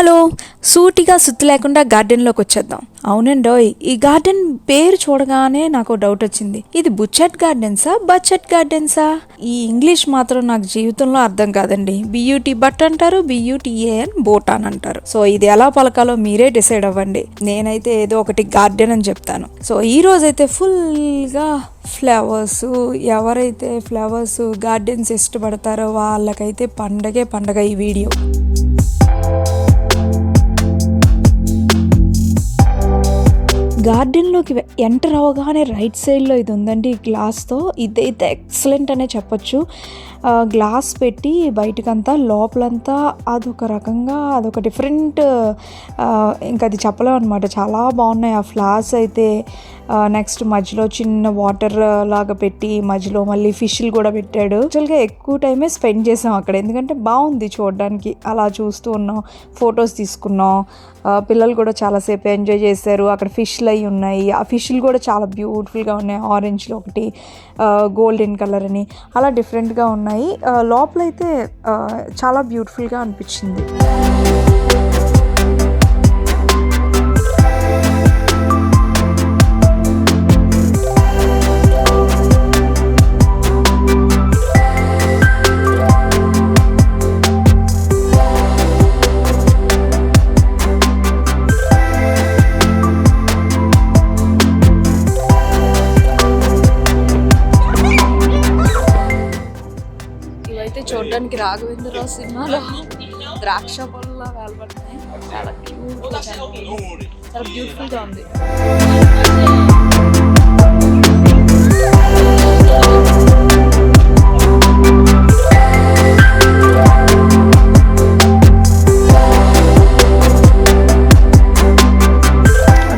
Hello సూటిగా సుత్తి లేకుండా గార్డెన్లోకి వచ్చేద్దాం. అవునండోయ్, ఈ గార్డెన్ పేరు చూడగానే నాకు డౌట్ వచ్చింది. ఇది బుచ్చట్ గార్డెన్సా బడ్జెట్ గార్డెన్సా? ఈ ఇంగ్లీష్ మాత్రం నాకు జీవితంలో అర్థం కాదండి. బియూటీ బట్ అంటారు, బియూటీఏఎన్ బోట్ అని అంటారు. సో ఇది ఎలా పలకాలో మీరే డిసైడ్ అవ్వండి. నేనైతే ఏదో ఒకటి గార్డెన్ అని చెప్తాను. సో ఈ రోజైతే ఫుల్గా ఫ్లవర్స్, ఎవరైతే ఫ్లవర్స్ గార్డెన్స్ ఇష్టపడతారో వాళ్ళకైతే పండగే పండగ ఈ వీడియో. గార్డెన్లోకి ఎంటర్ అవగానే రైట్ సైడ్లో ఇది ఉందండి, గ్లాస్తో. ఇదైతే ఎక్సలెంట్ అనే చెప్పొచ్చు. గ్లాస్ పెట్టి బయటకంతా లోపలంతా అదొక రకంగా అదొక డిఫరెంట్, ఇంకా అది చెప్పలేం అనమాట. చాలా బాగున్నాయి ఆ ఫ్లవర్స్ అయితే. నెక్స్ట్ మధ్యలో చిన్న వాటర్ లాగా పెట్టి మధ్యలో మళ్ళీ ఫిష్లు కూడా పెట్టాడు. యాక్చువల్గా ఎక్కువ టైమే స్పెండ్ చేసాం అక్కడ, ఎందుకంటే బాగుంది చూడడానికి. అలా చూస్తూ ఉన్నాం, ఫొటోస్ తీసుకున్నాం. పిల్లలు కూడా చాలాసేపు ఎంజాయ్ చేశారు. అక్కడ ఫిష్లు అవి ఉన్నాయి, ఆ ఫిష్లు కూడా చాలా బ్యూటిఫుల్గా ఉన్నాయి. ఆరెంజ్లో ఒకటి, గోల్డెన్ కలర్ అని, అలా డిఫరెంట్గా ఉన్నాయి. లోపలైతే చాలా బ్యూటిఫుల్గా అనిపించింది. చూడడానికి రాఘవేంద్రరావు సినిమాలో ద్రాక్ష పళ్ళ వేలబడుతున్నాయి. చాలా క్యూట్గా, చాలా బ్యూటిఫుల్గా ఉంది.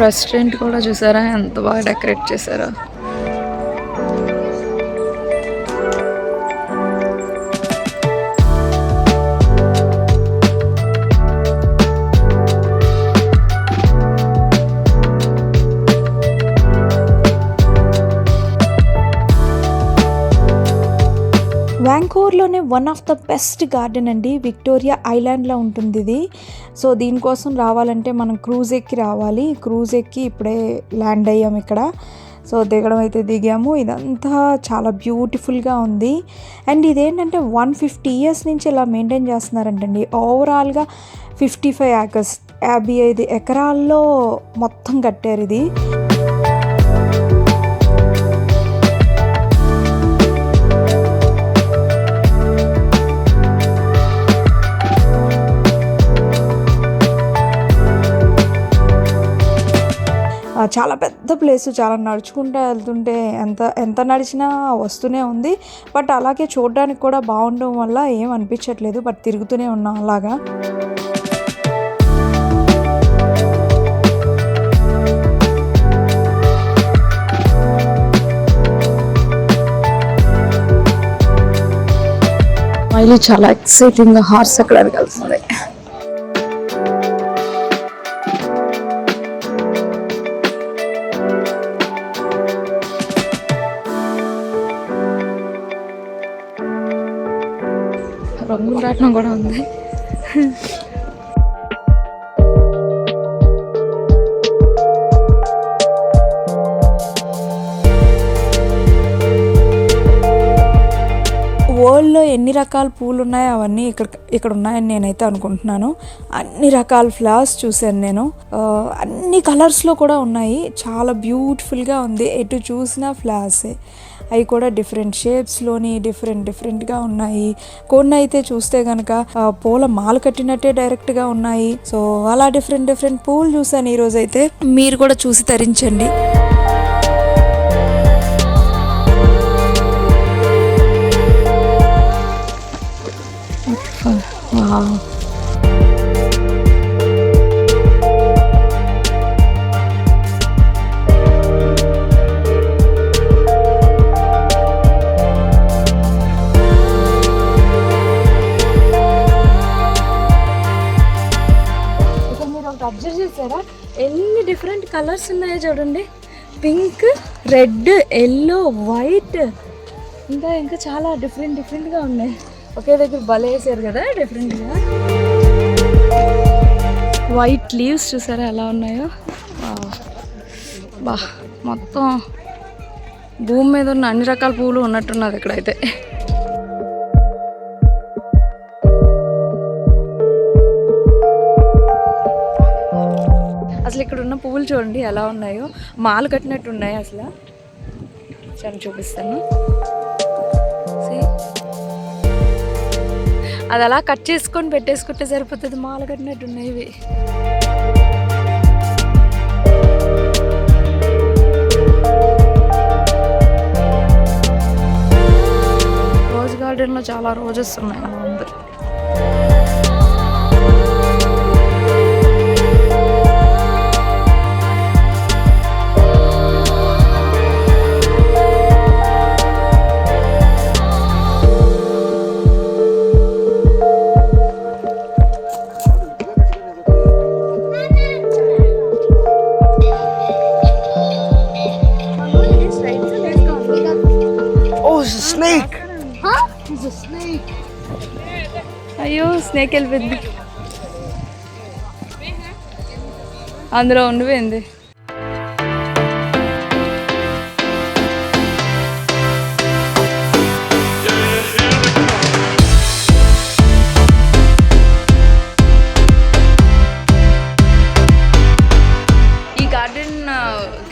రెస్టారెంట్ కూడా చూసారా ఎంత బాగా డెకరేట్ చేశారో. వ్యాంకోవర్లోనే one of the best garden అండి. విక్టోరియా ఐలాండ్లో ఉంటుంది ఇది. సో దీనికోసం రావాలంటే మనం క్రూజ్ ఎక్కి రావాలి. క్రూజ్ ఎక్కి ఇప్పుడే ల్యాండ్ అయ్యాము ఇక్కడ. సో దిగడం అయితే దిగాము. ఇదంతా చాలా బ్యూటిఫుల్గా ఉంది. అండ్ ఇదేంటంటే 150 years నుంచి ఇలా మెయింటైన్ చేస్తున్నారంటండి. ఓవరాల్గా 55 acres, 55 ఎకరాల్లో మొత్తం కట్టారు ఇది. చాలా పెద్ద ప్లేస్, చాలా నడుచుకుంటూ వెళ్తుంటే ఎంత నడిచినా వస్తూనే ఉంది. బట్ అలాగే చూడడానికి కూడా బాగుండడం వల్ల ఏం అనిపించట్లేదు. బట్ తిరుగుతూనే ఉన్నాం అలాగా. మళ్ళీ చాలా ఎక్సైటింగ్గా హార్స్ ఎక్కడానికి వెళ్తుంది. రంగులు రాట్నం కూడా ఉంది. వరల్డ్లో ఎన్ని రకాల పూలు ఉన్నాయో అవన్నీ ఇక్కడ ఉన్నాయని నేనైతే అనుకుంటున్నాను. అన్ని రకాల ఫ్లవర్స్ చూశాను నేను. అన్ని కలర్స్లో కూడా ఉన్నాయి. చాలా బ్యూటిఫుల్గా ఉంది. ఎటు చూసినా ఫ్లవర్సే. అవి కూడా డిఫరెంట్ షేప్స్లోని డిఫరెంట్గా ఉన్నాయి. కొన్ని అయితే చూస్తే కనుక పూల మాల కట్టినట్టే డైరెక్ట్గా ఉన్నాయి. సో అలా డిఫరెంట్ పూలు చూసాను ఈరోజు అయితే. మీరు కూడా చూసి తరించండి. అబ్జర్వ్ చేశారా ఎన్ని డిఫరెంట్ కలర్స్ ఉన్నాయో చూడండి. పింక్, రెడ్, ఎల్లో, వైట్, ఇంకా చాలా డిఫరెంట్గా ఉన్నాయి. ఒకే దగ్గర భలే వేసారు కదా డిఫరెంట్గా. వైట్ లీవ్స్ చూసారా ఎలా ఉన్నాయో. బా మొత్తం భూమి మీద ఉన్న అన్ని రకాల పువ్వులు ఉన్నట్టున్నది ఇక్కడైతే. అసలు ఇక్కడ ఉన్న పువ్వులు చూడండి ఎలా ఉన్నాయో, మాలు కట్టినట్టు ఉన్నాయి. అసలు చాలా చూపిస్తాను. అది అలా కట్ చేసుకొని పెట్టేసుకుంటే సరిపోతుంది. మాల కట్టినట్టు ఉన్నాయి ఇవి. రోజ్ గార్డెన్లో చాలా రోజెస్ ఉన్నాయి అలా ఉంది. Snake! Huh? He's a snake. అయ్యో స్నేక్ వెళ్ళిపోయింది, అందులో ఉండిపోయింది.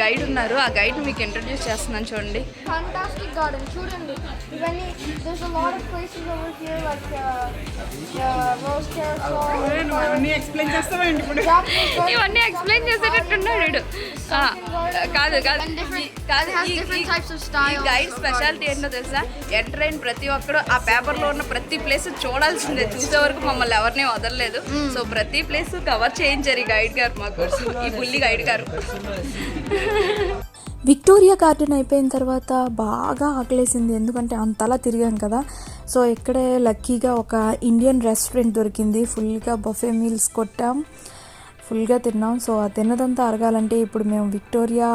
గైడ్ ఉన్నారు, ఆ గైడ్ మీకు ఇంట్రడ్యూస్ చేస్తున్నాను చూడండి. Fantastic garden, చూడండి. ఇవన్నీ there's a lot of places over here like rose carousel. ఇవన్నీ ఎక్స్ప్లెయిన్ చేస్తామండి ఇప్పుడు. ఇవన్నీ ఎక్స్ప్లెయిన్ చేసేటట్టున్నాడు. కాదు కాదు కాదు, ఈ గైడ్ స్పెషాలిటీ ఏంటో తెలుసా? ఎంటర్ అయిన ప్రతి ఒక్కరు ఆ పేపర్లో ఉన్న ప్రతి ప్లేస్ చూడాల్సిందే. చూసే వరకు మమ్మల్ని ఎవరిని వదలలేదు. సో ప్రతి ప్లేస్ కవర్ చేయించారు ఈ గైడ్ గారు మాకు, ఈ బుల్లి గైడ్ గారు. విక్టోరియా గార్డెన్ అయిపోయిన తర్వాత బాగా ఆకలేసింది, ఎందుకంటే అంతలా తిరిగాం కదా. సో ఇక్కడే లక్కీగా ఒక ఇండియన్ రెస్టారెంట్ దొరికింది. ఫుల్గా బఫే మీల్స్ కొట్టాం, ఫుల్గా తిన్నాం. సో ఆ తిన్నదంతా అరగాలంటే ఇప్పుడు మేము విక్టోరియా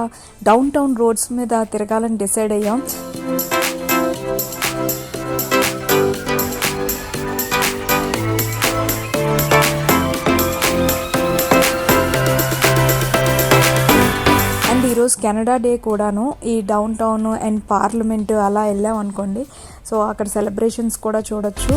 డౌన్ టౌన్ రోడ్స్ మీద తిరగాలని డిసైడ్ అయ్యాం. ఈరోజు కెనడా డే కూడాను. ఈ డౌన్ టౌన్ అండ్ పార్లమెంట్ అలా వెళ్ళాం అనుకోండి. సో అక్కడ సెలబ్రేషన్స్ కూడా చూడొచ్చు.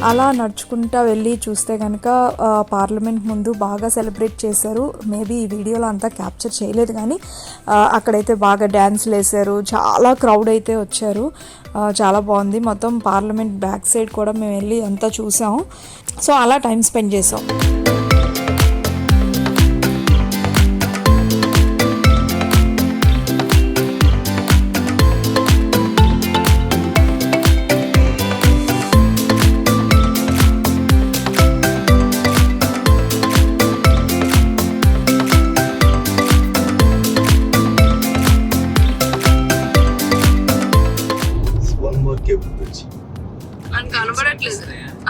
అలా నడుచుకుంటా వెళ్ళి చూస్తే కనుక పార్లమెంట్ ముందు బాగా సెలబ్రేట్ చేశారు. మేబీ ఈ వీడియోలో అంతా క్యాప్చర్ చేయలేదు, కానీ అక్కడైతే బాగా డ్యాన్స్లు వేశారు. చాలా క్రౌడ్ అయితే వచ్చారు, చాలా బాగుంది. మొత్తం పార్లమెంట్ బ్యాక్ సైడ్ కూడా మేము వెళ్ళి అంతా చూసాం. సో అలా టైం స్పెండ్ చేసాం.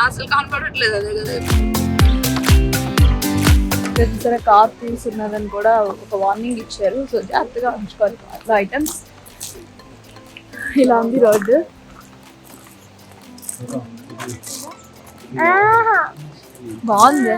అసలు కనపడట్లేదు, అదే కదా. సరే కార్ తీసుకున్నదని కూడా ఒక వార్నింగ్ ఇచ్చారు. సో జాగ్రత్తగా ఉంచుకోవాలి కార్లో ఐటమ్స్. ఇలా ఉంది రోడ్డు. బాగుంది.